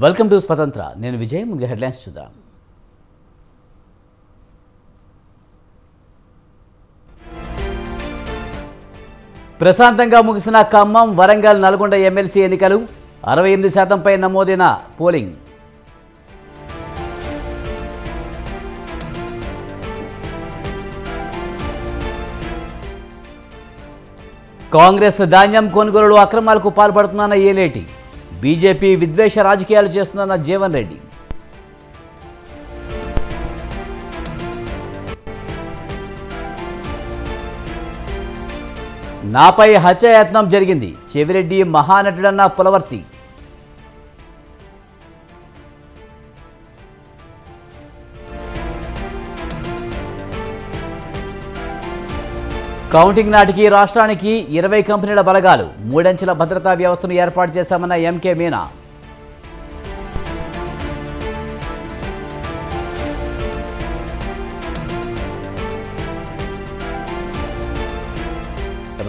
Welcome to స్వతంత్ర. నేను విజయ్. ముందుగా హెడ్లైన్స్ చూద్దాం. ప్రశాంతంగా ముగిసిన ఖమ్మం, వరంగల్, నల్గొండ ఎమ్మెల్సీ ఎన్నికలు 68% పై నమోదైన పోలింగ్. కాంగ్రెస్ ధాన్యం కొనుగోలులో అక్రమాలకు పాల్పడుతుందన్న ఏలేటి, బీజేపీ విద్వేష రాజకీయాలు చేస్తుందన్న జీవన్ రెడ్డి. నాపై హత్యాయత్నం జరిగింది, చెవిరెడ్డి మహానటుడన్న పులవర్తి. కౌంటింగ్ నాటికి రాష్ట్రానికి 20 కంపెనీల బలగాలు, 3 అంచెల భద్రతా వ్యవస్థను ఏర్పాటు చేశామన్న ఎంకే మీనా.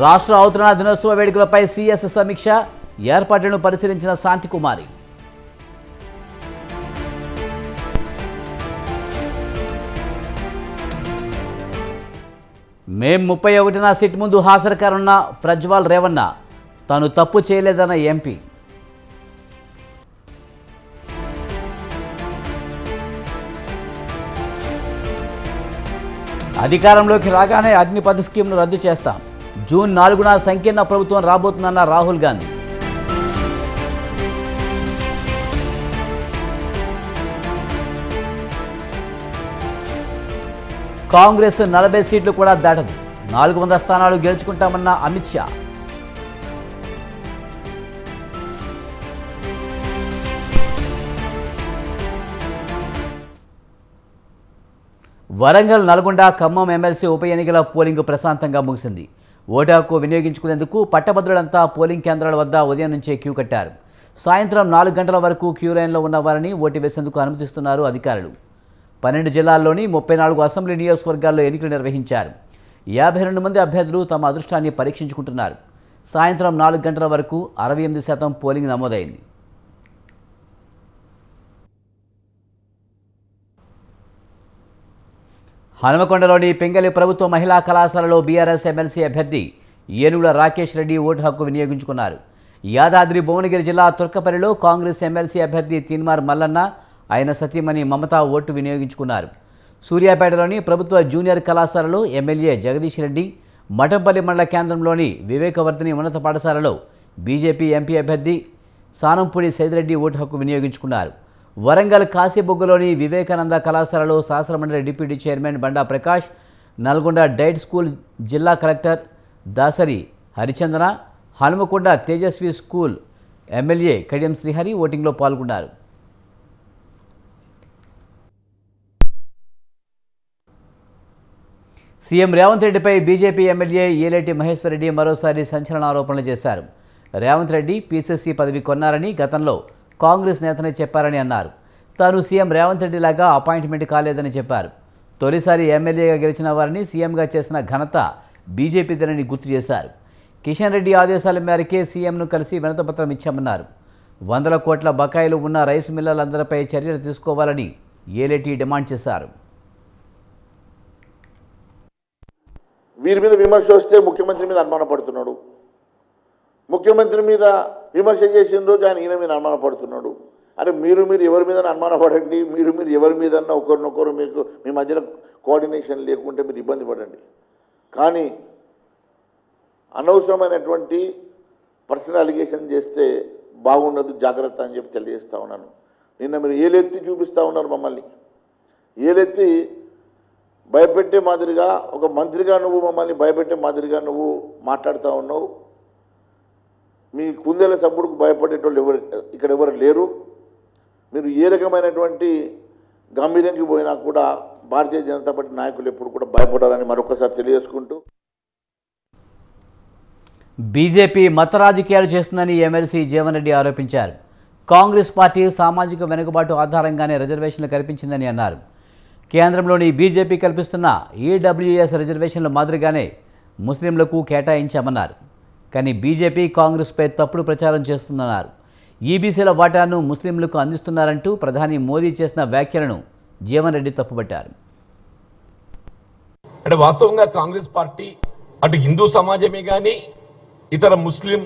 రాష్ట్ర అవతరణ దినోత్సవ వేడుకలపై సీఎస్ సమీక్ష, ఏర్పాట్లను పరిశీలించిన శాంతికుమారి. మే 31న సిట్ ముందు హాజరు కానున్న ప్రజ్వల్ రేవన్న, తాను తప్పు చేయలేదన్న ఎంపీ. అధికారంలోకి రాగానే అగ్నిపథ్ స్కీమ్ను రద్దు చేస్తాం, జూన్ 4న సంకీర్ణ ప్రభుత్వం రాబోతుందన్న రాహుల్ గాంధీ. కాంగ్రెస్ 40 సీట్లు కూడా దాటదు, 400 స్థానాలు గెలుచుకుంటామన్న అమిత్ షా. వరంగల్, నల్గొండ, ఖమ్మం ఎమ్మెల్సీ ఉప ఎన్నికల పోలింగ్ ప్రశాంతంగా ముగిసింది. ఓటు హక్కు వినియోగించుకునేందుకు పట్టభద్రులంతా పోలింగ్ కేంద్రాల వద్ద ఉదయం నుంచే క్యూ కట్టారు. సాయంత్రం 4 గంటల వరకు క్యూ లైన్లో ఉన్న వారిని ఓటు వేసేందుకు అనుమతిస్తున్నారు అధికారులు. 12 జిల్లాల్లోని 34 అసెంబ్లీ నియోజకవర్గాల్లో ఎన్నికలు నిర్వహించారు. 52 మంది అభ్యర్థులు తమ అదృష్టాన్ని పరీక్షించుకుంటున్నారు. సాయంత్రం 4 గంటల వరకు 68% పోలింగ్ నమోదైంది. హనుమకొండలోని పెంగలి ప్రభుత్వ మహిళా కళాశాలలో బీఆర్ఎస్ ఎమ్మెల్సీ అభ్యర్థి ఏనుగుల రాకేష్ రెడ్డి ఓటు హక్కు వినియోగించుకున్నారు. యాదాద్రి భువనగిరి జిల్లా తుర్కపల్లిలో కాంగ్రెస్ ఎమ్మెల్సీ అభ్యర్థి తీన్మార్ మల్లన్న, ఆయన సతీమణి మమత ఓటు వినియోగించుకున్నారు. సూర్యాపేటలోని ప్రభుత్వ జూనియర్ కళాశాలలో ఎమ్మెల్యే జగదీష్ రెడ్డి, మఠంపల్లి మండల కేంద్రంలోని వివేకవర్ధిని ఉన్నత పాఠశాలలో బీజేపీ ఎంపీ అభ్యర్థి సానంపూడి సైదిరెడ్డి ఓటు హక్కు వినియోగించుకున్నారు. వరంగల్ కాశీబొగ్గలోని వివేకానంద కళాశాలలో శాసనమండలి డిప్యూటీ చైర్మన్ బండా ప్రకాష్, నల్గొండ డైట్ స్కూల్ జిల్లా కలెక్టర్ దాసరి హరిచందన, హనుమకొండ తేజస్వి స్కూల్ ఎమ్మెల్యే కడియం శ్రీహరి ఓటింగ్లో పాల్గొన్నారు. సీఎం రేవంత్ రెడ్డిపై బీజేపీ ఎమ్మెల్యే ఏలేటి మహేశ్వర్ రెడ్డి మరోసారి సంచలన ఆరోపణలు చేశారు. రేవంత్ రెడ్డి పీసీసీ పదవి కొన్నారని గతంలో కాంగ్రెస్ నేతనే చెప్పారని అన్నారు. తాను సీఎం రేవంత్ రెడ్డి లాగా అపాయింట్మెంట్ కాలేదని చెప్పారు. తొలిసారి ఎమ్మెల్యేగా గెలిచిన వారిని సీఎంగా చేసిన ఘనత బీజేపీదేనని గుర్తు చేశారు. కిషన్ రెడ్డి ఆదేశాల మేరకే సీఎంను కలిసి వినతిపత్రం ఇచ్చామన్నారు. 100 కోట్ల బకాయిలు ఉన్న రైస్ మిల్లర్లందరిపై చర్యలు తీసుకోవాలని ఏలేటి డిమాండ్ చేశారు. వీరి మీద విమర్శ వస్తే ముఖ్యమంత్రి మీద అనుమానపడుతున్నాడు. ముఖ్యమంత్రి మీద విమర్శ చేసిన రోజు ఆయన ఈయన మీద అనుమానపడుతున్నాడు. అరే మీరు ఎవరి మీద అనుమానపడండి, మీరు ఎవరి మీద ఒకరినొకరు మీకు మీ మధ్యలో కోఆర్డినేషన్ లేకుంటే మీరు ఇబ్బంది పడండి. కానీ అనవసరమైనటువంటి పర్సనల్ అలిగేషన్ చేస్తే బాగుండదు, జాగ్రత్త అని చెప్పి తెలియజేస్తూ ఉన్నాను. నిన్న మీరు ఏలెత్తి చూపిస్తూ ఉన్నారు మమ్మల్ని. ఏలెత్తి భయపెట్టే మాదిరిగా ఒక మంత్రిగా నువ్వు మమ్మల్ని భయపెట్టే మాదిరిగా నువ్వు మాట్లాడుతూ ఉన్నావు. మీ కుందేల సబ్బుడుకు భయపడేటోళ్ళు ఇక్కడ ఎవరు లేరు. మీరు ఏ రకమైనటువంటి గంభీర్యంకి పోయినా కూడా భారతీయ జనతా పార్టీ నాయకులు ఎప్పుడు కూడా భయపడాలని మరొకసారి తెలియజేసుకుంటూ, బీజేపీ మత రాజకీయాలు చేస్తుందని ఎమ్మెల్సీ జీవన్ రెడ్డి ఆరోపించారు. కాంగ్రెస్ పార్టీ సామాజిక వెనుకబాటు ఆధారంగానే రిజర్వేషన్లు కల్పించిందని అన్నారు. కేంద్రంలోని బీజేపీ కల్పిస్తున్న ఈడబ్ల్యూఎస్ రిజర్వేషన్ల మాదిరిగానే ముస్లింలకు కేటాయించామన్నారు. కానీ బీజేపీ కాంగ్రెస్పై తప్పుడు ప్రచారం చేస్తుందన్నారు. ఈబీసీల వాటాను ముస్లింలకు అందిస్తున్నారంటూ ప్రధాని మోదీ చేసిన వ్యాఖ్యలను జీవన్ రెడ్డి తప్పుపట్టారు. అంటే వాస్తవంగా కాంగ్రెస్ పార్టీ అటు హిందూ సమాజమే కానీ ఇతర ముస్లిం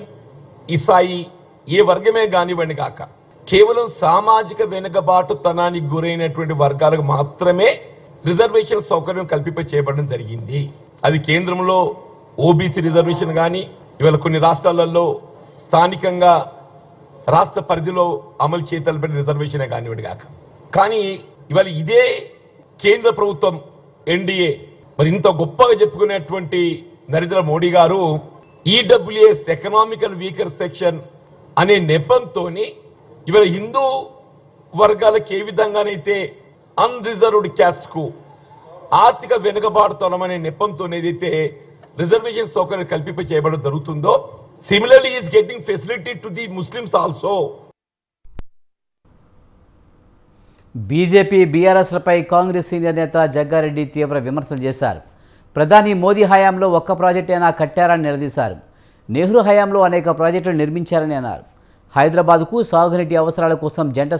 ఇసాయి ఏ వర్గమే కానివ్వండి కాక కేవలం సామాజిక వెనుకబాటుతనానికి గురైనటువంటి వర్గాలకు మాత్రమే రిజర్వేషన్ సౌకర్యం కల్పింప చేయబడడం జరిగింది. అది కేంద్రంలో ఓబీసీ రిజర్వేషన్ కానీ ఇవాళ కొన్ని రాష్ట్రాలలో స్థానికంగా రాష్ట్ర పరిధిలో అమలు చేయతలబడిన రిజర్వేషన్ కానివ్వండి కాక. కానీ ఇవాళ ఇదే కేంద్ర ప్రభుత్వం ఎన్డీఏ మరి ఇంత గొప్పగా చెప్పుకునేటువంటి నరేంద్ర మోడీ గారు ఈడబ్ల్యూఎస్ ఎకనామికల్ వీకర్ సెక్షన్ అనే నెపంతో ఇవాళ హిందూ వర్గాలకు ఏ విధంగానైతే అన్రిజర్వ్డ్ క్యాస్ట్ కు ఆర్థిక వెనుకబాటుతనం అనే నెపంతో ఏదైతే రిజర్వేషన్ సౌకర్యం కల్పింప చేయబడడం జరుగుతుందో similarly is getting facility to the Muslims also. BJP బీఆర్ఎస్లపై కాంగ్రెస్ సీనియర్ నేత జగ్గారెడ్డి తీవ్ర విమర్శలు చేశారు. ప్రధాని మోదీ హయాంలో ఒక్క ప్రాజెక్టు అయినా కట్టారని నిలదీశారు. నెహ్రూ హయాంలో అనేక ప్రాజెక్టులు నిర్మించారని అన్నారు. హైదరాబాద్కు సాగునీటి అవసరాల కోసం జంట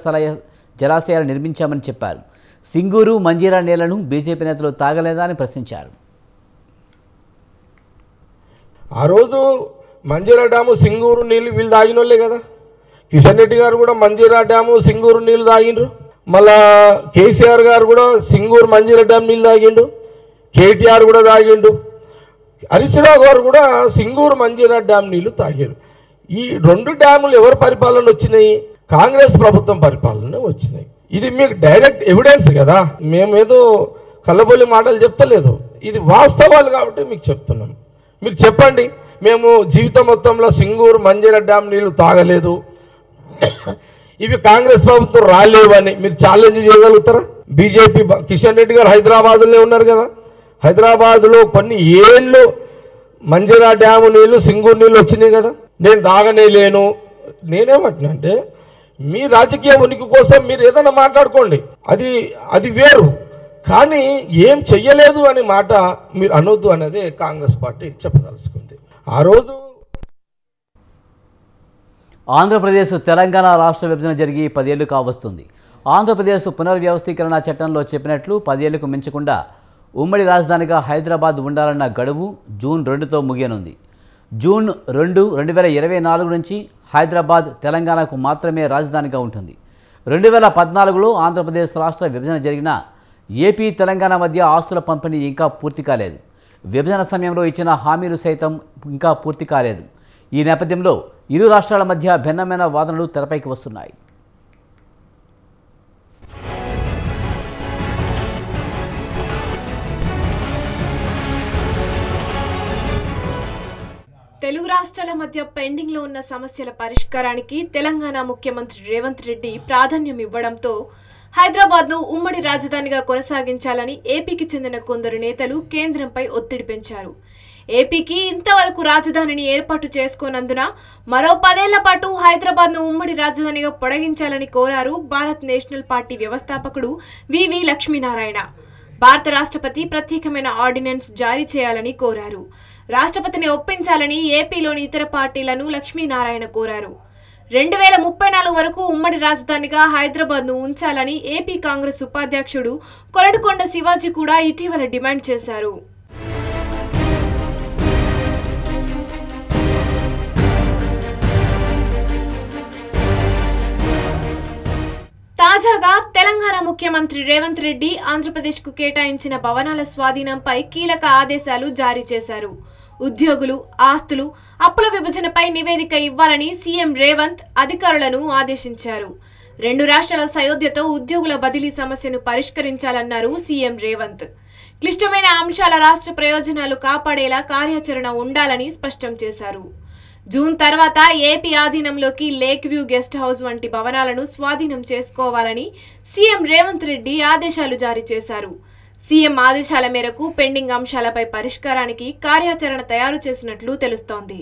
జలాశయాలు నిర్మించామని చెప్పారు. సింగూరు మంజీరా నీళ్లను బీజేపీ నేతలు తాగలేదా అని ప్రశ్నించారు. ఆ రోజు మంజీరా డ్యాము సింగూరు నీళ్లు వీళ్ళు తాగినోళ్ళే కదా. కిషన్ రెడ్డి గారు కూడా మంజీరా డ్యాము సింగూరు నీళ్లు తాగిండ్రు. మళ్ళా కేసీఆర్ గారు కూడా సింగూరు మంజీరా డ్యామ్ నీళ్ళు తాగిండు. కేటీఆర్ కూడా తాగిండు. హరీష్ రావు గారు కూడా సింగూరు మంజీరా డ్యామ్ నీళ్లు తాగారు. ఈ రెండు డ్యాములు ఎవరి పరిపాలన వచ్చినాయి? కాంగ్రెస్ ప్రభుత్వం పరిపాలన వచ్చినాయి. ఇది మీకు డైరెక్ట్ ఎవిడెన్స్ కదా, మేమేదో కల్లబొల్లి మాటలు చెప్తలేదు, ఇది వాస్తవాలు కాబట్టి మీకు చెప్తున్నాం. మీరు చెప్పండి, మేము జీవితం మొత్తంలో సింగూరు మంజీరా డ్యామ్ నీళ్లు తాగలేదు, ఇవి కాంగ్రెస్ ప్రభుత్వం రాలేవని మీరు ఛాలెంజ్ చేయగలుగుతారా? బీజేపీ కిషన్ రెడ్డి గారు హైదరాబాద్లో ఉన్నారు కదా, హైదరాబాద్లో కొన్ని ఏళ్ళు మంజీరా డ్యాము నీళ్లు సింగూరు నీళ్ళు వచ్చినాయి కదా, నేను తాగనే లేను. నేనేమంటున్నా అంటే మీ రాజకీయ ఉనికి కోసం మీరు ఏదైనా మాట్లాడుకోండి, అది వేరు, కానీ ఏం చెయ్యలేదు అనే మాట మీరు అనొద్దు అనేది కాంగ్రెస్ పార్టీ చెప్పదలుచుకుంది. ఆ రోజు ఆంధ్రప్రదేశ్ తెలంగాణ రాష్ట్ర విభజన జరిగి 10 ఏళ్లు కావస్తుంది. ఆంధ్రప్రదేశ్ పునర్వ్యవస్థీకరణ చట్టంలో చెప్పినట్లు 10 ఏళ్లకు మించకుండా ఉమ్మడి రాజధానిగా హైదరాబాద్ ఉండాలన్న గడువు జూన్ 2తో ముగియనుంది. జూన్ 2, 2024 నుంచి హైదరాబాద్ తెలంగాణకు మాత్రమే రాజధానిగా ఉంటుంది. 2014లో ఆంధ్రప్రదేశ్ రాష్ట్ర విభజన జరిగిన ఏపీ తెలంగాణ మధ్య ఆస్తుల పంపిణీ ఇంకా పూర్తి కాలేదు. విభజన సమయంలో ఇచ్చిన హామీలు సైతం ఇంకా పూర్తి కాలేదు. ఈ నేపథ్యంలో ఇరు రాష్ట్రాల మధ్య భిన్నమైన వాదనలు తెరపైకి వస్తున్నాయి. తెలుగు రాష్ట్రాల మధ్య పెండింగ్లో ఉన్న సమస్యల పరిష్కారానికి తెలంగాణ ముఖ్యమంత్రి రేవంత్ రెడ్డి ప్రాధాన్యం ఇవ్వడంతో హైదరాబాద్ను ఉమ్మడి రాజధానిగా కొనసాగించాలని ఏపీకి చెందిన కొందరు నేతలు కేంద్రంపై ఒత్తిడి పెంచారు. ఏపీకి ఇంతవరకు రాజధానిని ఏర్పాటు చేసుకోనందున మరో 10 ఏళ్ల పాటు హైదరాబాద్ను ఉమ్మడి రాజధానిగా పొడిగించాలని కోరారు భారత్ నేషనల్ పార్టీ వ్యవస్థాపకుడు వివి లక్ష్మీనారాయణ. భారత రాష్ట్రపతి ప్రత్యేకమైన ఆర్డినెన్స్ జారీ చేయాలని కోరారు. రాష్ట్రపతిని ఒప్పించాలని ఏపీలోని ఇతర పార్టీలను లక్ష్మీనారాయణ కోరారు. 2034 వరకు ఉమ్మడి రాజధానిగా హైదరాబాద్ను ఉంచాలని ఏపీ కాంగ్రెస్ ఉపాధ్యక్షుడు కొరడుకొండ శివాజీ కూడా ఇటీవల డిమాండ్ చేశారు. తాజాగా తెలంగాణ ముఖ్యమంత్రి రేవంత్ రెడ్డి ఆంధ్రప్రదేశ్కు కేటాయించిన భవనాల స్వాధీనంపై కీలక ఆదేశాలు జారీ చేశారు. ఉద్యోగులు, ఆస్తులు, అప్పుల విభజనపై నివేదిక ఇవ్వాలని సీఎం రేవంత్ అధికారులను ఆదేశించారు. 2 రాష్ట్రాల సయోధ్యతో ఉద్యోగుల బదిలీ సమస్యను పరిష్కరించాలన్నారు సీఎం రేవంత్. క్లిష్టమైన అంశాల రాష్ట్ర ప్రయోజనాలు కాపాడేలా కార్యాచరణ ఉండాలని స్పష్టం చేశారు. జూన్ తర్వాత ఏపీ ఆధీనంలోకి లేక్ వ్యూ గెస్ట్ హౌస్ వంటి భవనాలను స్వాధీనం చేసుకోవాలని సీఎం రేవంత్ రెడ్డి ఆదేశాలు జారీ చేశారు. సీఎం ఆదేశాల మేరకు పెండింగ్ అంశాలపై పరిష్కారానికి కార్యాచరణ తయారు చేసినట్లు తెలుస్తోంది.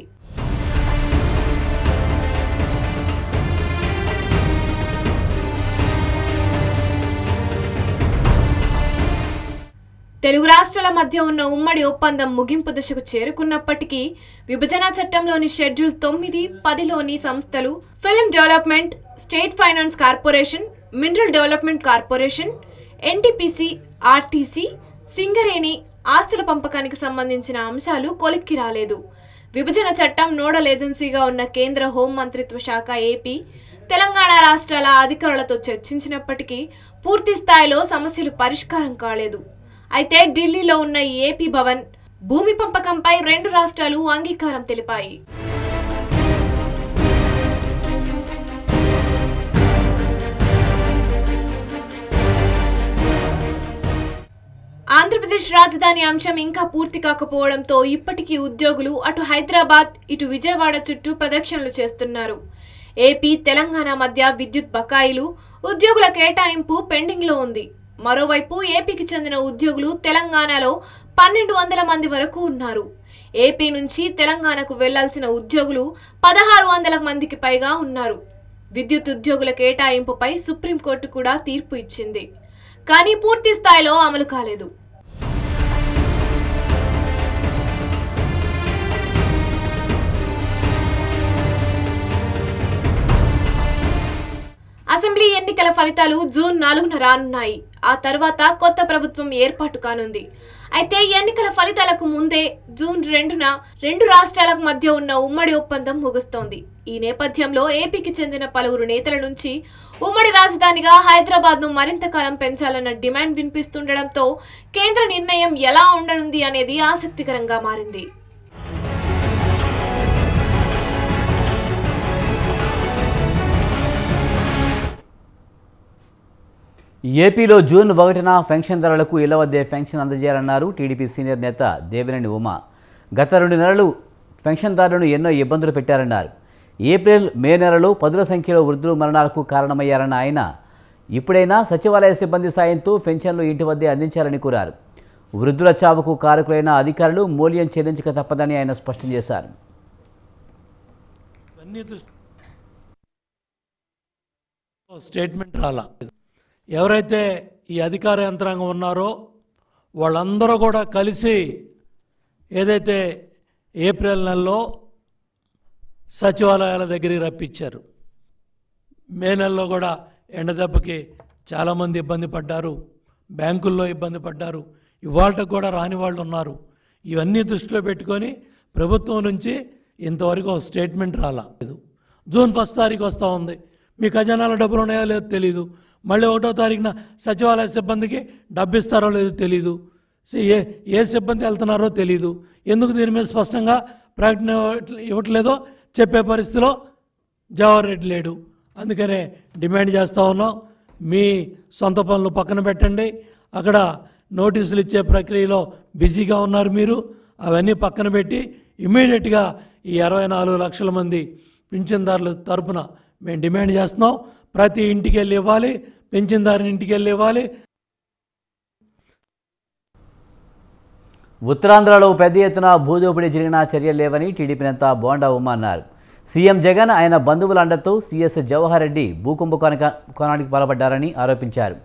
తెలుగు రాష్ట్రాల మధ్య ఉన్న ఉమ్మడి ఒప్పందం ముగింపు దశకు చేరుకున్నప్పటికీ విభజన చట్టంలోని షెడ్యూల్ 9, 10లోని సంస్థలు film development, state finance corporation, mineral development corporation, NTPC, RTC, Singareni ఆస్తుల పంపకానికి సంబంధించిన అంశాలు కొలిక్కి రాలేదు. విభజన చట్టం నోడల్ ఏజెన్సీగా ఉన్న కేంద్ర హోం మంత్రిత్వ శాఖ ఏపీ, తెలంగాణ రాష్ట్రాల అధికారులతో చర్చించినప్పటికీ పూర్తి స్థాయిలో సమస్యలు పరిష్కారం కాలేదు. అయితే ఢిల్లీలో ఉన్న ఏపీ భవన్ భూమి పంపకంపై 2 రాష్ట్రాలు అంగీకారం తెలిపాయి. ఆంధ్రప్రదేశ్ రాజధాని అంశం ఇంకా పూర్తి కాకపోవడంతో ఇప్పటికీ ఉద్యోగులు అటు హైదరాబాద్, ఇటు విజయవాడ చుట్టూ ప్రదక్షిణలు చేస్తున్నారు. ఏపీ, తెలంగాణ మధ్య విద్యుత్ బకాయిలు, ఉద్యోగుల కేటాయింపు పెండింగ్లో ఉంది. మరోవైపు ఏపీకి చెందిన ఉద్యోగులు తెలంగాణలో 1200 మంది వరకు ఉన్నారు. ఏపీ నుంచి తెలంగాణకు వెళ్లాల్సిన ఉద్యోగులు 1600 మందికి పైగా ఉన్నారు. విద్యుత్ ఉద్యోగుల కేటాయింపుపై సుప్రీంకోర్టు కూడా తీర్పు ఇచ్చింది. కానీ పూర్తి స్థాయిలో అమలు కాలేదు. అసెంబ్లీ ఎన్నికల ఫలితాలు జూన్ 4న రానున్నాయి. ఆ తర్వాత కొత్త ప్రభుత్వం ఏర్పాటు కానుంది. అయితే ఎన్నికల ఫలితాలకు ముందే జూన్ 2న 2 రాష్ట్రాలకు మధ్య ఉన్న ఉమ్మడి ఒప్పందం ముగుస్తోంది. ఈ నేపథ్యంలో ఏపీకి చెందిన పలువురు నేతల నుంచి ఉమ్మడి రాజధానిగా హైదరాబాద్ను మరింత కాలం పెంచాలన్న డిమాండ్ వినిపిస్తుండటంతో కేంద్ర నిర్ణయం ఎలా ఉండనుంది అనేది ఆసక్తికరంగా మారింది. ఏపీలో జూన్ 1న పెన్షన్దారులకు ఇళ్ల వద్దే పెన్షన్ అందజేయాలన్నారు టీడీపీ సీనియర్ నేత దేవినేని ఉమ. గత 2 నెలలు పెన్షన్దారులను ఎన్నో ఇబ్బందులు పెట్టారన్నారు. ఏప్రిల్, మే నెలలో 10ల సంఖ్యలో వృద్ధుల మరణాలకు కారణమయ్యారన్న ఆయన ఇప్పుడైనా సచివాలయ సిబ్బంది సాయంతో పెన్షన్లు ఇంటి వద్దే అందించాలని కోరారు. వృద్ధుల చావుకు కారకులైన అధికారులు మూల్యం చెల్లించక తప్పదని ఆయన స్పష్టం చేశారు. స్టేట్మెంట్ రాలా. ఎవరైతే ఈ అధికార యంత్రాంగం ఉన్నారో వాళ్ళందరూ కూడా కలిసి ఏదైతే ఏప్రిల్ నెలలో సచివాలయాల దగ్గరికి రప్పించారు. మే నెలలో కూడా ఎండదెబ్బకి చాలామంది ఇబ్బంది పడ్డారు, బ్యాంకుల్లో ఇబ్బంది పడ్డారు, ఇవాళకు కూడా రాని వాళ్ళు ఉన్నారు. ఇవన్నీ దృష్టిలో పెట్టుకొని ప్రభుత్వం నుంచి ఇంతవరకు స్టేట్మెంట్ రాలేదు. జూన్ 1 తారీఖు వస్తూ ఉంది. మీ ఖజానాలో డబ్బులు ఉన్నాయో లేదో తెలీదు. మళ్ళీ 1వ తారీఖున సచివాలయ సిబ్బందికి డబ్బు ఇస్తారో లేదో తెలీదు. ఏ సిబ్బంది వెళ్తున్నారో తెలీదు. ఎందుకు దీని మీద స్పష్టంగా ప్రకటన ఇవ్వట్లేదో చెప్పే పరిస్థితిలో జవహర్ రెడ్డి లేడు. అందుకనే డిమాండ్ చేస్తూ ఉన్నాం, మీ సొంత పనులు పక్కన పెట్టండి. అక్కడ నోటీసులు ఇచ్చే ప్రక్రియలో బిజీగా ఉన్నారు మీరు. అవన్నీ పక్కన పెట్టి ఇమ్మీడియట్గా ఈ 24 లక్షల మంది పింఛన్దారుల తరపున మేము డిమాండ్ చేస్తున్నాం. ప్రతి ఇంటికి వెళ్ళి ఇవ్వాలి, పింఛన్దారుని ఇంటికి వెళ్ళి ఇవ్వాలి. ఉత్తరాంధ్రలో పెద్ద ఎత్తున భూదోపిడీ జరిగిన చర్యలు లేవని టీడీపీ నేత బోండా ఉమ అన్నారు. సీఎం జగన్ ఆయన బంధువుల అండతో సీఎస్ జవహర్ రెడ్డి భూకుంభకోణానికి పాల్పడ్డారని ఆరోపించారు.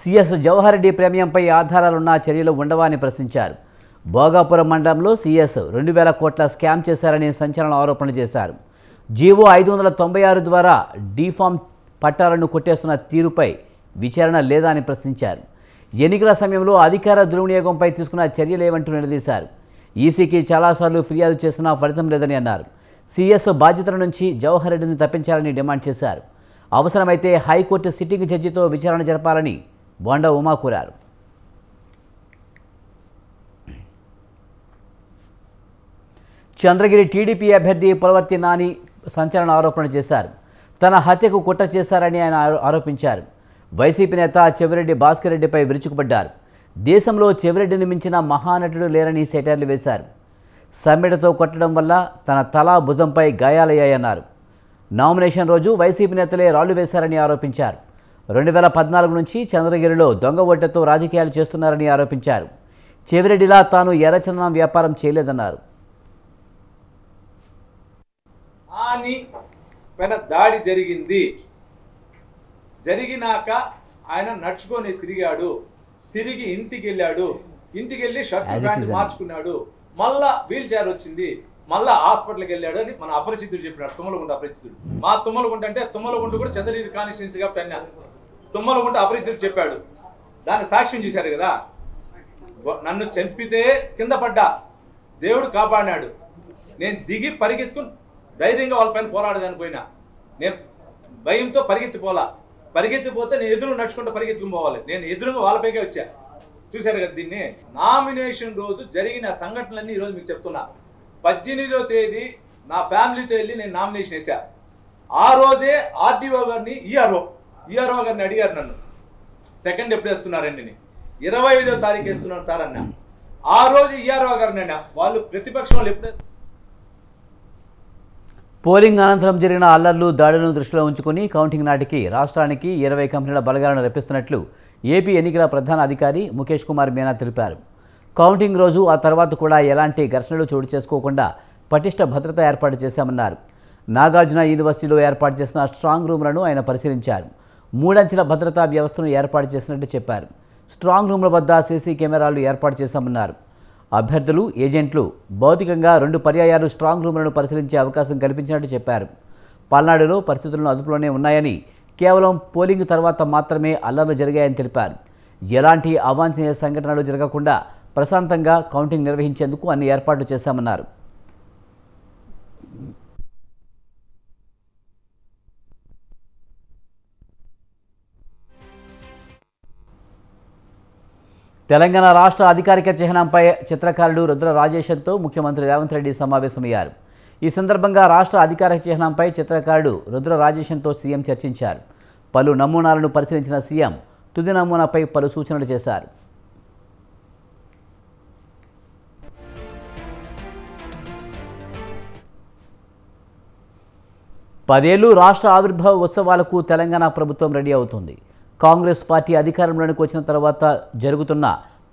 సీఎస్ జవహర్ రెడ్డి ప్రమేయంపై ఆధారాలున్న చర్యలు ఉండవని ప్రశ్నించారు. భోగాపురం మండలంలో సీఎస్ 2000 కోట్ల స్కామ్ చేశారని సంచలన ఆరోపణలు చేశారు. జీవో 596 ద్వారా డీఫామ్ పట్టాలను కొట్టేస్తున్న తీరుపై విచారణ లేదా అని ప్రశ్నించారు. ఎన్నికల సమయంలో అధికార దుర్వినియోగంపై తీసుకున్న చర్యలేవంటూ నిలదీశారు. ఈసీకి చాలాసార్లు ఫిర్యాదు చేసినా ఫలితం లేదని అన్నారు. సీఎస్ బాధ్యతల నుంచి జవహర్ రెడ్డిని తప్పించాలని డిమాండ్ చేశారు. అవసరమైతే హైకోర్టు సిట్టింగ్ జడ్జితో విచారణ జరపాలని బోండా ఉమా కోరారు. చంద్రగిరి టీడీపీ అభ్యర్థి పులవర్తి నాని సంచలన ఆరోపణలు చేశారు. తన హత్యకు కుట్ర చేశారని ఆయన ఆరోపించారు. వైసీపీ నేత చెవిరెడ్డి భాస్కర్ రెడ్డిపై విరుచుకుపడ్డారు. దేశంలో చెవిరెడ్డిని మించిన మహానటుడు లేరని సెటైర్లు వేశారు. సమ్మెడతో కొట్టడం వల్ల తన తల, భుజంపై గాయాలయ్యాయన్నారు. నామినేషన్ రోజు వైసీపీ నేతలే రాళ్లు వేశారని ఆరోపించారు. 2014 నుంచి చంద్రగిరిలో దొంగ ఓట్లతో రాజకీయాలు చేస్తున్నారని ఆరోపించారు. చెవిరెడ్డిలా తాను ఎర్రచందనం వ్యాపారం చేయలేదన్నారు. పైన దాడి జరిగింది. జరిగినాక ఆయన నడుచుకొని తిరిగాడు, తిరిగి ఇంటికి వెళ్ళాడు. ఇంటికి వెళ్ళి shirt As it pant is మార్చుకున్నాడు, మళ్ళా వీల్ చైర్ వచ్చింది, మళ్ళా హాస్పిటల్కి వెళ్ళాడు అని మన అపరిచితుడు చెప్పినాడు. తుమ్మలగుంట అపరిచితుడు. మా తుమ్మలగుంట అంటే తుమ్మలగుంట కూడా చంద్రగిరి కాన్స్టిట్యున్సీ కాబట్టి అన్నా తుమ్మలగుంట అపరిచితుడు చెప్పాడు. దాన్ని సాక్ష్యం చేశారు కదా. నన్ను చంపితే కింద పడ్డా, దేవుడు కాపాడినాడు. నేను దిగి పరిగెత్తుకుని ధైర్యంగా వాళ్ళ పైన పోరాడదానికి పోయినా. నేను భయంతో పరిగెత్తిపోతే నేను ఎదురు నడుచుకుంటూ పరిగెత్తుకుని పోవాలి. నేను ఎదురుగా వాళ్ళపైకే వచ్చా. చూశారు కదా దీన్ని. నామినేషన్ రోజు జరిగిన సంఘటనలన్నీ ఈరోజు మీకు చెప్తున్నా. 18వ తేదీ నా ఫ్యామిలీతో వెళ్ళి నేను నామినేషన్ వేసా. ఆ రోజే ఆర్టీఓ గారిని ఈఆర్ఓ గారిని అడిగారు నన్ను, సెకండ్ ఎప్పుడు వేస్తున్నారండి? 25వ తారీఖు వేస్తున్నాను సార్ అన్నా. ఆ రోజు ఈఆర్ఓ గారిని అన్నా, వాళ్ళు ప్రతిపక్షం వాళ్ళు ఎప్పుడు పోలింగ్ అనంతరం జరిగిన అల్లర్లు దాడులను దృష్టిలో ఉంచుకుని కౌంటింగ్ నాటికి రాష్ట్రానికి 20 కంపెనీల బలగాలను రప్పిస్తున్నట్లు ఏపీ ఎన్నికల ప్రధాన అధికారి ముఖేష్ కుమార్ మీనా తెలిపారు. కౌంటింగ్ రోజు ఆ తర్వాత కూడా ఎలాంటి ఘర్షణలు చోటు చేసుకోకుండా పటిష్ట భద్రత ఏర్పాటు చేశామన్నారు. నాగార్జున యూనివర్సిటీలో ఏర్పాటు చేసిన స్ట్రాంగ్ రూమ్లను ఆయన పరిశీలించారు. 3 అంచెల భద్రతా వ్యవస్థను ఏర్పాటు చేసినట్టు చెప్పారు. స్ట్రాంగ్ రూమ్ల వద్ద సీసీ కెమెరాలు ఏర్పాటు చేశామన్నారు. అభ్యర్థులు, ఏజెంట్లు భౌతికంగా 2 పర్యాయాలు స్ట్రాంగ్ రూమ్లను పరిశీలించే అవకాశం కల్పించినట్టు చెప్పారు. పల్నాడులో పరిస్థితులను అదుపులోనే ఉన్నాయని, కేవలం పోలింగ్ తర్వాత మాత్రమే అల్లర్లు జరిగాయని తెలిపారు. ఎలాంటి అవాంఛనీయ సంఘటనలు జరగకుండా ప్రశాంతంగా కౌంటింగ్ నిర్వహించేందుకు అన్ని ఏర్పాట్లు చేశామన్నారు. తెలంగాణ రాష్ట్ర అధికారిక చిహ్నంపై చిత్రకారుడు రుద్ర రాజేశంతో ముఖ్యమంత్రి రేవంత్ రెడ్డి సమావేశమయ్యారు. ఈ సందర్భంగా రాష్ట్ర అధికారిక చిహ్నంపై చిత్రకారుడు రుద్ర రాజేశంతో సీఎం చర్చించారు. పలు నమూనాలను పరిశీలించిన సీఎం తుది నమూనాపై పలు సూచనలు చేశారు. పదేళ్లు రాష్ట్ర ఆవిర్భావ ఉత్సవాలకు తెలంగాణ ప్రభుత్వం రెడీ అవుతుంది. కాంగ్రెస్ పార్టీ అధికారంలోకి వచ్చిన తర్వాత జరుగుతున్న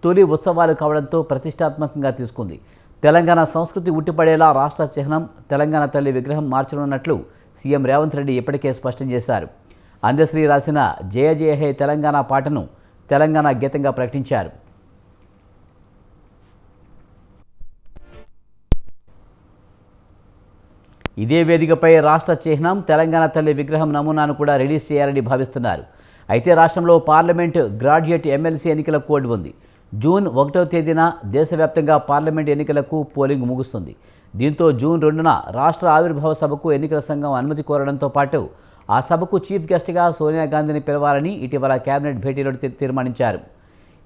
తొలి ఉత్సవాలు కావడంతో ప్రతిష్టాత్మకంగా తీసుకుంది. తెలంగాణ సంస్కృతి ఉట్టిపడేలా రాష్ట్ర చిహ్నం తెలంగాణ తల్లి విగ్రహం మార్చనున్నట్లు సీఎం రేవంత్ రెడ్డి ఇప్పటికే స్పష్టం చేశారు. అందశ్రీ రాసిన జయ జయ హే తెలంగాణ పాటను తెలంగాణ గీతంగా ప్రకటించారు. ఇదే వేదికపై రాష్ట్ర చిహ్నం తెలంగాణ తల్లి విగ్రహం నమూనాను కూడా రిలీజ్ చేయాలని భావిస్తున్నారు. అయితే రాష్ట్రంలో పార్లమెంటు, గ్రాడ్యుయేట్ ఎమ్మెల్సీ ఎన్నికల కోడ్ ఉంది. జూన్ 1వ తేదీన దేశవ్యాప్తంగా పార్లమెంటు ఎన్నికలకు పోలింగ్ ముగుస్తుంది. దీంతో జూన్ 2న రాష్ట్ర ఆవిర్భావ సభకు ఎన్నికల సంఘం అనుమతి కోరడంతో పాటు ఆ సభకు చీఫ్ గెస్ట్గా సోనియా గాంధీని పిలవాలని ఇటీవల కేబినెట్ భేటీలో తీర్మానించారు.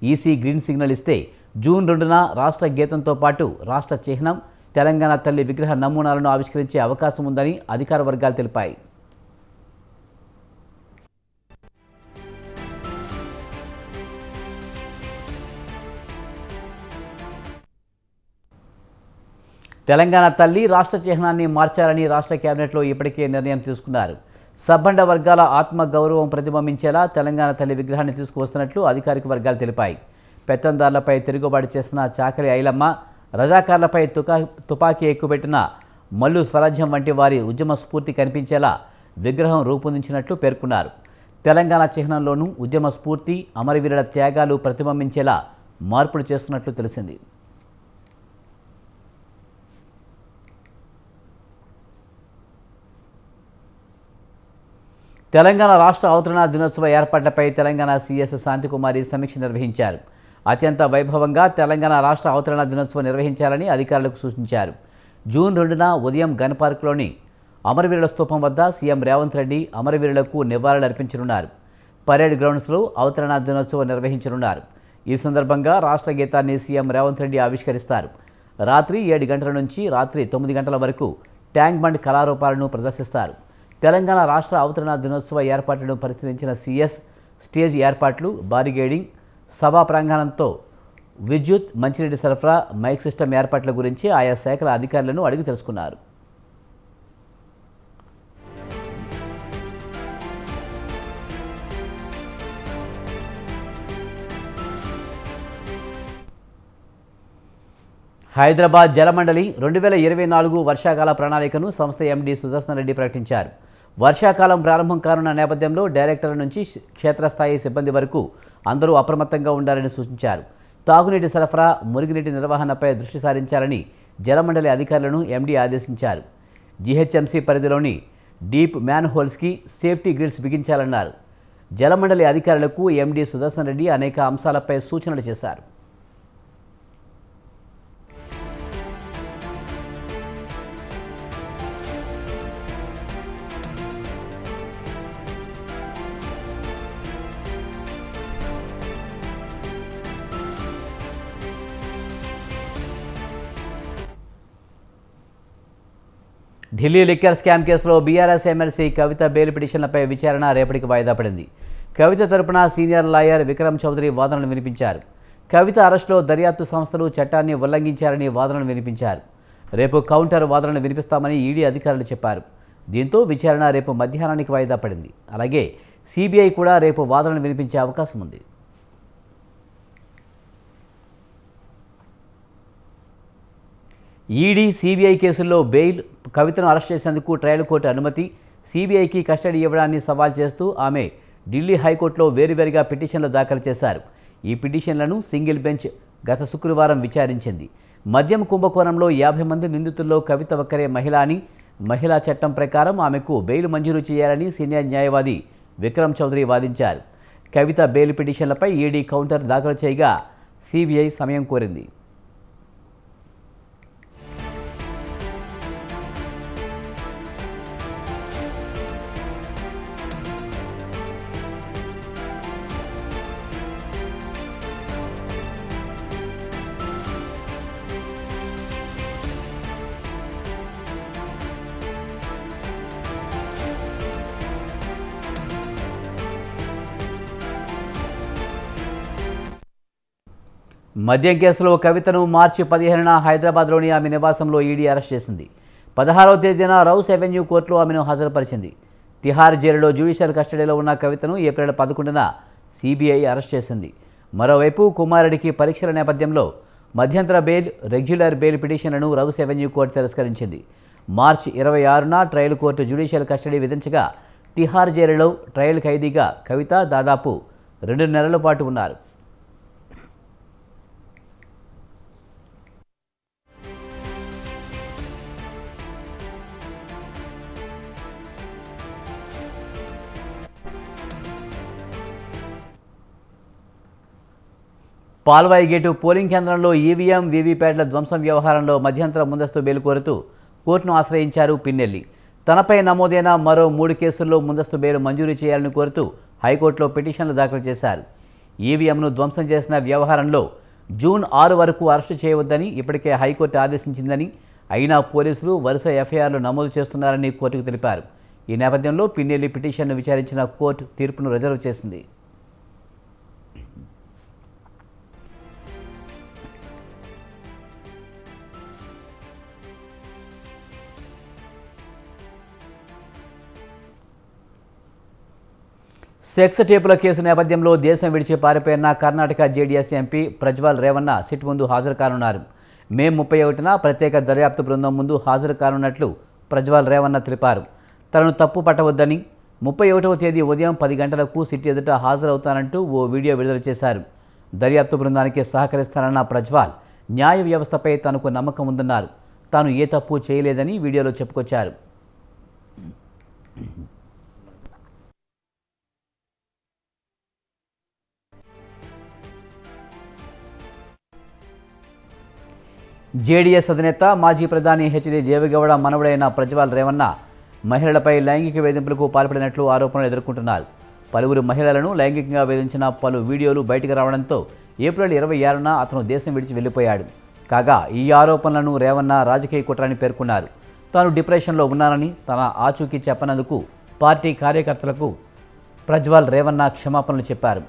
ఈసీ గ్రీన్ సిగ్నల్ ఇస్తే జూన్ 2న రాష్ట్ర గీతంతో పాటు రాష్ట్ర చిహ్నం తెలంగాణ తల్లి విగ్రహ నమూనాలను ఆవిష్కరించే అవకాశం ఉందని అధికార వర్గాలు తెలిపాయి. తెలంగాణ తల్లి రాష్ట్ర చిహ్నాన్ని మార్చాలని రాష్ట్ర కేబినెట్లో ఇప్పటికే నిర్ణయం తీసుకున్నారు. సబ్బండ వర్గాల ఆత్మగౌరవం ప్రతిబింబించేలా తెలంగాణ తల్లి విగ్రహాన్ని తీసుకువస్తున్నట్లు అధికారిక వర్గాలు తెలిపాయి. పెత్తందార్లపై తిరుగుబాటు చేసిన చాకలి ఐలమ్మ, రజాకార్లపై తుపాకీ ఎక్కుపెట్టిన మల్లు స్వరాజ్యం వంటి వారి ఉద్యమ స్ఫూర్తి కనిపించేలా విగ్రహం రూపొందించినట్లు పేర్కొన్నారు. తెలంగాణ చిహ్నంలోనూ ఉద్యమ స్ఫూర్తి, అమరవీరుల త్యాగాలు ప్రతిబింబించేలా మార్పులు చేస్తున్నట్లు తెలిసింది. తెలంగాణ రాష్ట్ర అవతరణ దినోత్సవ ఏర్పాట్లపై తెలంగాణ సీఎస్ శాంతికుమారి సమీక్ష నిర్వహించారు. అత్యంత వైభవంగా తెలంగాణ రాష్ట్ర అవతరణ దినోత్సవం నిర్వహించాలని అధికారులకు సూచించారు. జూన్ 2న ఉదయం గన్ పార్క్లోని అమరవీరుల స్తూపం వద్ద సీఎం రేవంత్ రెడ్డి అమరవీరులకు నివాళులర్పించనున్నారు. పరేడ్ గ్రౌండ్స్లో అవతరణ దినోత్సవం నిర్వహించనున్నారు. ఈ సందర్భంగా రాష్ట్ర గీతాన్ని సీఎం రేవంత్ రెడ్డి ఆవిష్కరిస్తారు. రాత్రి 7 గంటల నుంచి రాత్రి 9 గంటల వరకు ట్యాంక్ బండ్ కళారూపాలను ప్రదర్శిస్తారు. తెలంగాణ రాష్ట్ర అవతరణ దినోత్సవ ఏర్పాట్లను పరిశీలించిన సీఎస్ స్టేజ్ ఏర్పాట్లు, బారిగేడింగ్, సభా ప్రాంగణంతో విద్యుత్, మంచినీటి సరఫరా, మైక్ సిస్టమ్ ఏర్పాట్ల గురించి ఆయా శాఖల అధికారులను అడిగి తెలుసుకున్నారు. హైదరాబాద్ జలమండలి 2024 వర్షాకాల ప్రణాళికను సంస్థ ఎండీ సుదర్శన్ రెడ్డి ప్రకటించారు. వర్షాకాలం ప్రారంభం కానున్న నేపథ్యంలో డైరెక్టర్ల నుంచి క్షేత్రస్థాయి సిబ్బంది వరకు అందరూ అప్రమత్తంగా ఉండాలని సూచించారు. తాగునీటి సరఫరా, మురుగునీటి నిర్వహణపై దృష్టి సారించాలని జలమండలి అధికారులను ఎండీ ఆదేశించారు. జీహెచ్ఎంసీ పరిధిలోని డీప్ మ్యాన్ హోల్స్కి సేఫ్టీ గ్రిల్స్ బిగించాలన్నారు. జలమండలి అధికారులకు ఎండీ సుదర్శన్ రెడ్డి అనేక అంశాలపై సూచనలు చేశారు. ఢిల్లీ లిక్కర్ స్కామ్ కేసులో బీఆర్ఎస్ ఎమ్మెల్సీ కవిత బెయిల్ పిటిషన్లపై విచారణ రేపటికి వాయిదా పడింది. కవిత తరపున సీనియర్ లాయర్ విక్రమ్ చౌదరి వాదనలు వినిపించారు. కవిత అరెస్టులో దర్యాప్తు సంస్థలు చట్టాన్ని ఉల్లంఘించారని వాదనలు వినిపించారు. రేపు కౌంటర్ వాదనలు వినిపిస్తామని ఈడీ అధికారులు చెప్పారు. దీంతో విచారణ రేపు మధ్యాహ్నానికి వాయిదా పడింది. అలాగే సిబిఐ కూడా రేపు వాదనలు వినిపించే అవకాశం ఉంది. ఈడీ, సిబిఐ కేసుల్లో బెయిల్, కవితను అరెస్ట్ చేసేందుకు ట్రయల్ కోర్టు అనుమతి, సిబిఐకి కస్టడీ ఇవ్వడాన్ని సవాల్ చేస్తూ ఆమె ఢిల్లీ హైకోర్టులో వేరువేరుగా పిటిషన్లు దాఖలు చేశారు. ఈ పిటిషన్లను సింగిల్ బెంచ్ గత శుక్రవారం విచారించింది. మద్యం కుంభకోణంలో 50 మంది నిందితుల్లో కవిత ఒక్కరే మహిళ అని, మహిళా చట్టం ప్రకారం ఆమెకు బెయిల్ మంజూరు చేయాలని సీనియర్ న్యాయవాది విక్రమ్ చౌదరి వాదించారు. కవిత బెయిల్ పిటిషన్లపై ఈడీ కౌంటర్ దాఖలు చేయగా సిబిఐ సమయం కోరింది. మద్యం కేసులో కవితను మార్చి 15న హైదరాబాద్లోని ఆమె నివాసంలో ఈడీ అరెస్ట్ చేసింది. 16వ తేదీన రౌస్ అవెన్యూ కోర్టులో ఆమెను హాజరుపరిచింది. తిహార్ జైలులో జ్యుడిషియల్ కస్టడీలో ఉన్న కవితను ఏప్రిల్ 11న సిబిఐ అరెస్ట్ చేసింది. మరోవైపు కుమారుడికి పరీక్షల నేపథ్యంలో మధ్యంతర బెయిల్, రెగ్యులర్ బెయిల్ పిటిషన్లను రౌస్ అవెన్యూ కోర్టు తిరస్కరించింది. మార్చి 26న ట్రయల్ కోర్టు జ్యుడిషియల్ కస్టడీ విధించగా తిహార్ జైలులో ట్రయల్ ఖైదీగా కవిత దాదాపు 2 నెలల పాటు ఉన్నారు. పాల్వాయి గేటు పోలింగ్ కేంద్రంలో ఈవీఎం, వీవీప్యాట్ల ధ్వంసం వ్యవహారంలో మధ్యంతర ముందస్తు బెయిల్ కోరుతూ కోర్టును ఆశ్రయించారు పిన్నెల్లి. తనపై నమోదైన మరో 3 కేసుల్లో ముందస్తు బెయిల్ మంజూరు చేయాలని కోరుతూ హైకోర్టులో పిటిషన్లు దాఖలు చేశారు. ఈవీఎంను ధ్వంసం చేసిన వ్యవహారంలో జూన్ 6 వరకు అరెస్టు చేయవద్దని ఇప్పటికే హైకోర్టు ఆదేశించిందని, అయినా పోలీసులు వరుస ఎఫ్ఐఆర్లు నమోదు చేస్తున్నారని కోర్టుకు తెలిపారు. ఈ నేపథ్యంలో పిన్నెల్లి పిటిషన్ను విచారించిన కోర్టు తీర్పును రిజర్వ్ చేసింది. సెక్స్ టేపుల కేసు నేపథ్యంలో దేశం విడిచి పారిపోయిన Karnataka JDS MP Prajwal Revanna SIT ముందు హాజరు కానున్నారు. మే 31న ప్రత్యేక దర్యాప్తు బృందం ముందు హాజరు కానున్నట్లు ప్రజ్వల్ రేవన్న తెలిపారు. తనను తప్పు పట్టవద్దని, 31వ తేదీ ఉదయం 10 గంటలకు సిట్ ఎదుట హాజరవుతానంటూ ఓ వీడియో విడుదల చేశారు. దర్యాప్తు బృందానికి సహకరిస్తానన్న ప్రజ్వల్ న్యాయ వ్యవస్థపై తనకు నమ్మకం ఉందన్నారు. తాను ఏ తప్పు చేయలేదని వీడియోలో చెప్పుకొచ్చారు. జేడీఎస్ అధినేత, మాజీ ప్రధాని హెచ్డి దేవెగౌడ మనవడైన ప్రజ్వల్ రేవన్న మహిళలపై లైంగిక వేధింపులకు పాల్పడినట్లు ఆరోపణలు ఎదుర్కొంటున్నారు. పలువురు మహిళలను లైంగికంగా వేధించిన పలు వీడియోలు బయటకు రావడంతో ఏప్రిల్ 26న అతను దేశం విడిచి వెళ్లిపోయాడు. కాగా ఈ ఆరోపణలను రేవన్న రాజకీయ కుట్రని పేర్కొన్నారు. తాను డిప్రెషన్లో ఉన్నానని తన ఆచూకీ చెప్పనందుకు పార్టీ కార్యకర్తలకు ప్రజ్వల్ రేవన్న క్షమాపణలు చెప్పారు.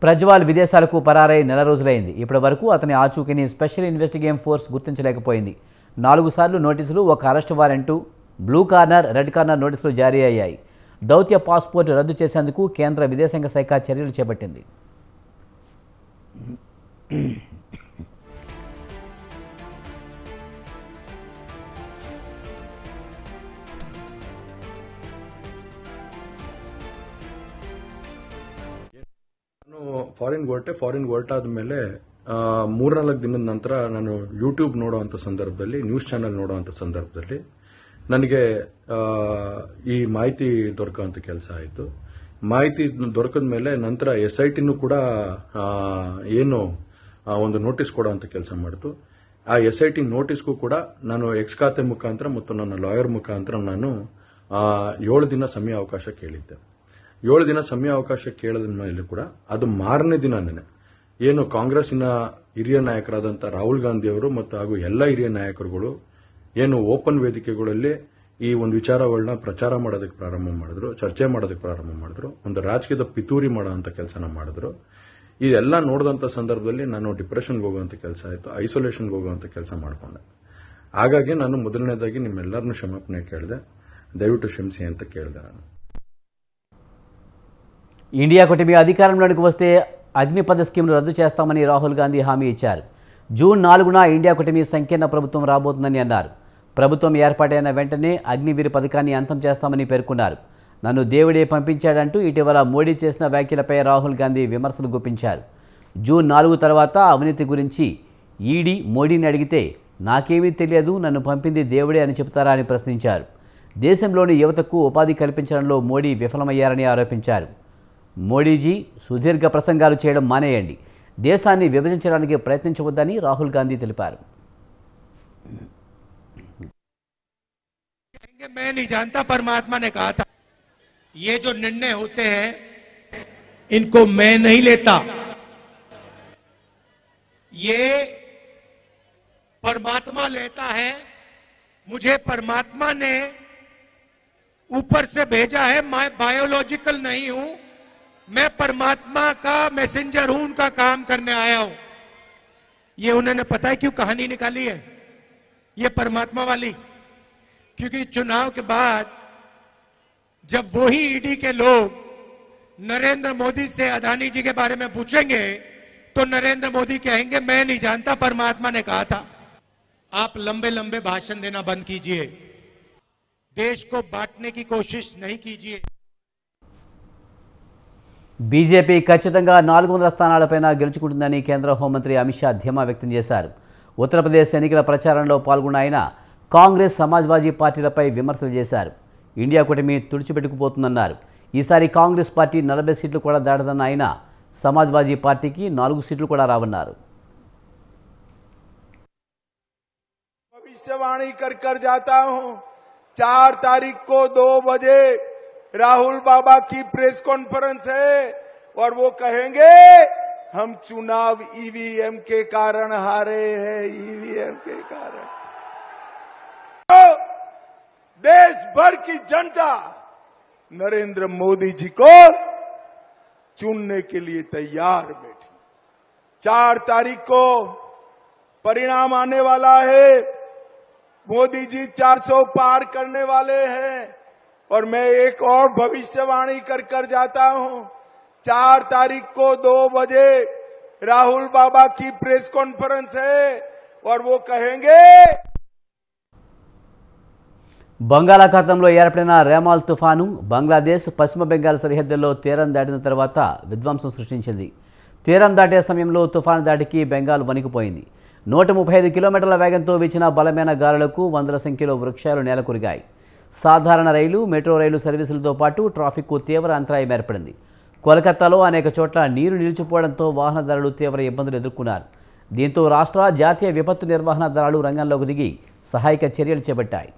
ప్రజ్వల్ విదేశాలకు పరారై నెల రోజులైంది. ఇప్పటి వరకు అతని ఆచూకీని స్పెషల్ ఇన్వెస్టిగేషన్ ఫోర్స్ గుర్తించలేకపోయింది. 4 సార్లు నోటీసులు, 1 arrest warrant, blue corner, red corner నోటీసులు జారీ అయ్యాయి. దౌత్య పాస్పోర్ట్ రద్దు చేసేందుకు కేంద్ర విదేశాంగ శాఖ చర్యలు చేపట్టింది. ನಾನು ಫಾರಿನ್ ಹೊರಟಾದ್ಮೇಲೆ 3-4 ದಿನದ ನಂತರ ನಾನು ಯೂಟ್ಯೂಬ್ ನೋಡುವಂಥ ಸಂದರ್ಭದಲ್ಲಿ, ನ್ಯೂಸ್ ಚಾನೆಲ್ ನೋಡುವಂಥ ಸಂದರ್ಭದಲ್ಲಿ ನನಗೆ ಈ ಮಾಹಿತಿ ದೊರಕುವಂಥ ಕೆಲಸ ಆಯಿತು. ಮಾಹಿತಿ ದೊರಕಿದ ಮೇಲೆ ನಂತರ SITನೂ ಕೂಡ ಏನು ಒಂದು ನೋಟಿಸ್ ಕೊಡುವಂಥ ಕೆಲಸ ಮಾಡಿತು. ಆ SIT ನೋಟಿಸ್ಗೂ ಕೂಡ ನಾನು ಎಕ್ಸ್ ಖಾತೆ ಮುಖಾಂತರ ಮತ್ತು ನನ್ನ ಲಾಯರ್ ಮುಖಾಂತರ ನಾನು 7 ದಿನ ಸಮಯ ಅವಕಾಶ ಕೇಳಿದ್ದೆ. 7 ದಿನ ಸಮಯ ಅವಕಾಶ ಕೇಳಿದ ಮೇಲೆ ಕೂಡ ಅದು ಮಾರನೇ ದಿನನೇ ಏನು ಕಾಂಗ್ರೆಸ್ಸಿನ ಹಿರಿಯ ನಾಯಕರಾದಂಥ ರಾಹುಲ್ ಗಾಂಧಿ ಅವರು ಮತ್ತು ಹಾಗೂ ಎಲ್ಲ ಹಿರಿಯ ನಾಯಕರುಗಳು ಏನು ಓಪನ್ ವೇದಿಕೆಗಳಲ್ಲಿ ಈ ಒಂದು ವಿಚಾರಗಳನ್ನ ಪ್ರಚಾರ ಮಾಡೋದಕ್ಕೆ ಪ್ರಾರಂಭ ಮಾಡಿದ್ರು, ಚರ್ಚೆ ಮಾಡೋದಕ್ಕೆ ಪ್ರಾರಂಭ ಮಾಡಿದ್ರು, ಒಂದು ರಾಜಕೀಯದ ಪಿತೂರಿ ಮಾಡೋಂಥ ಕೆಲಸನ ಮಾಡಿದ್ರು. ಇದೆಲ್ಲ ನೋಡಿದಂಥ ಸಂದರ್ಭದಲ್ಲಿ ನಾನು ಡಿಪ್ರೆಷನ್ಗೆ ಹೋಗುವಂಥ ಕೆಲಸ ಆಯಿತು, ಐಸೋಲೇಷನ್ಗೆ ಹೋಗುವಂಥ ಕೆಲಸ ಮಾಡಿಕೊಂಡೆ. ಹಾಗಾಗಿ ನಾನು ಮೊದಲನೇದಾಗಿ ನಿಮ್ಮೆಲ್ಲರನ್ನೂ ಕ್ಷಮಾಪಣೆ ಕೇಳಿದೆ, దయవిಟ್ಟು క్షమించి ಅಂತ ಕೇಳಿದೆ. ನಾನು ఇండియా కూటమి అధికారంలోకి వస్తే అగ్నిపథ స్కీమ్ను రద్దు చేస్తామని రాహుల్ గాంధీ హామీ ఇచ్చారు. జూన్ 4న ఇండియా కూటమి సంకీర్ణ ప్రభుత్వం రాబోతుందని అన్నారు. ప్రభుత్వం ఏర్పాటైన వెంటనే అగ్నివీర్ పథకాన్ని అంతం చేస్తామని పేర్కొన్నారు. నన్ను దేవుడే పంపించాడంటూ ఇటీవల మోడీ చేసిన వ్యాఖ్యలపై రాహుల్ గాంధీ విమర్శలు గుప్పించారు. జూన్ 4 తర్వాత అవినీతి గురించి ఈడీ మోడీని అడిగితే నాకేమీ తెలియదు, నన్ను పంపింది దేవుడే అని చెబుతారా అని ప్రశ్నించారు. దేశంలోని యువతకు ఉపాధి కల్పించడంలో మోడీ విఫలమయ్యారని ఆరోపించారు. మోడీజీ సుదీర్ఘ ప్రసంగాలు చేయడం మానేయండి, దేశాన్ని విభజించడానికి ప్రయత్నించవద్దని రాహుల్ గాంధీ తెలిపారు. मैं नहीं जानता, परमात्मा ने कहा था ये जो निर्णय होते हैं इनको मैं नहीं लेता, ये परमात्मा लेता है. मुझे परमात्मा ने ऊपर से भेजा है, मैं बायोलॉजिकल नहीं हूं, मैं परमात्मा का मैसेंजर हूं, उनका काम करने आया हूं. ये उन्होंने पता है क्यों कहानी निकाली है ये परमात्मा वाली, क्योंकि चुनाव के बाद जब वही ईडी के लोग नरेंद्र मोदी से अदानी जी के बारे में पूछेंगे तो नरेंद्र मोदी कहेंगे मैं नहीं जानता, परमात्मा ने कहा था. आप लंबे लंबे भाषण देना बंद कीजिए, देश को बांटने की कोशिश नहीं कीजिए. బీజేపీ ఖచ్చితంగా 400 స్థానాలపైన గెలుచుకుంటుందని కేంద్ర హోంమంత్రి అమిత్ షా ధీమా వ్యక్తం చేశారు. ఉత్తరప్రదేశ్ ఎన్నికల ప్రచారంలో పాల్గొన్న ఆయన కాంగ్రెస్, సమాజ్వాదీ పార్టీలపై విమర్శలు చేశారు. ఇండియా కూటమి తుడిచిపెట్టుకుపోతుందన్నారు. ఈసారి కాంగ్రెస్ పార్టీ 40 సీట్లు కూడా దాటదన్న ఆయన సమాజ్వాదీ పార్టీకి 4 సీట్లు కూడా రావన్నారు. भविष्यवाणी कर जाता हूं, 4 तारीख को 2 बजे राहुल बाबा की प्रेस कॉन्फ्रेंस है और वो कहेंगे हम चुनाव ईवीएम के कारण हारे हैं, ईवीएम के कारण. तो देश भर की जनता नरेंद्र मोदी जी को चुनने के लिए तैयार बैठी. 4 तारीख को परिणाम आने वाला है, मोदी जी 400 पार करने वाले हैं. और मैं एक और भविष्यवाणी कर जाता हूं, 4 तारीख को 2 बजे राहुल बाबा की प्रेस कॉन्फ्रेंस है और वो कहेंगे బంగాళాఖాతంలో ఏర్పడిన రేమాల్ తుఫాను బంగ్లాదేశ్, పశ్చిమ బెంగాల్ సరిహద్దుల్లో తీరం దాటిన తర్వాత విధ్వంసం సృష్టించింది. తీరం దాటే సమయంలో తుఫాను దాటికి బెంగాల్ వణికిపోయింది. 135 కిలోమీటర్ల వేగంతో వీచిన బలమైన గాలులకు వందల సంఖ్యలో వృక్షాలు నేలకొరిగాయి. సాధారణ రైలు, మెట్రో రైలు సర్వీసులతో పాటు ట్రాఫిక్కు తీవ్ర అంతరాయం ఏర్పడింది. కోల్కతాలో అనేక చోట్ల నీరు నిలిచిపోవడంతో వాహనదారులు తీవ్ర ఇబ్బందులు ఎదుర్కొన్నారు. దీంతో రాష్ట్ర, జాతీయ విపత్తు నిర్వహణ దళాలు రంగంలోకి దిగి సహాయక చర్యలు చేపట్టాయి.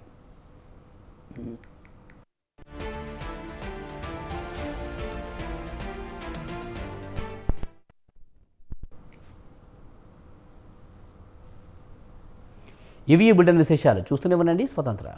ఇవి ఈ బులెటిన్ విశేషాలు. చూస్తూనే ఉండండి స్వతంత్ర.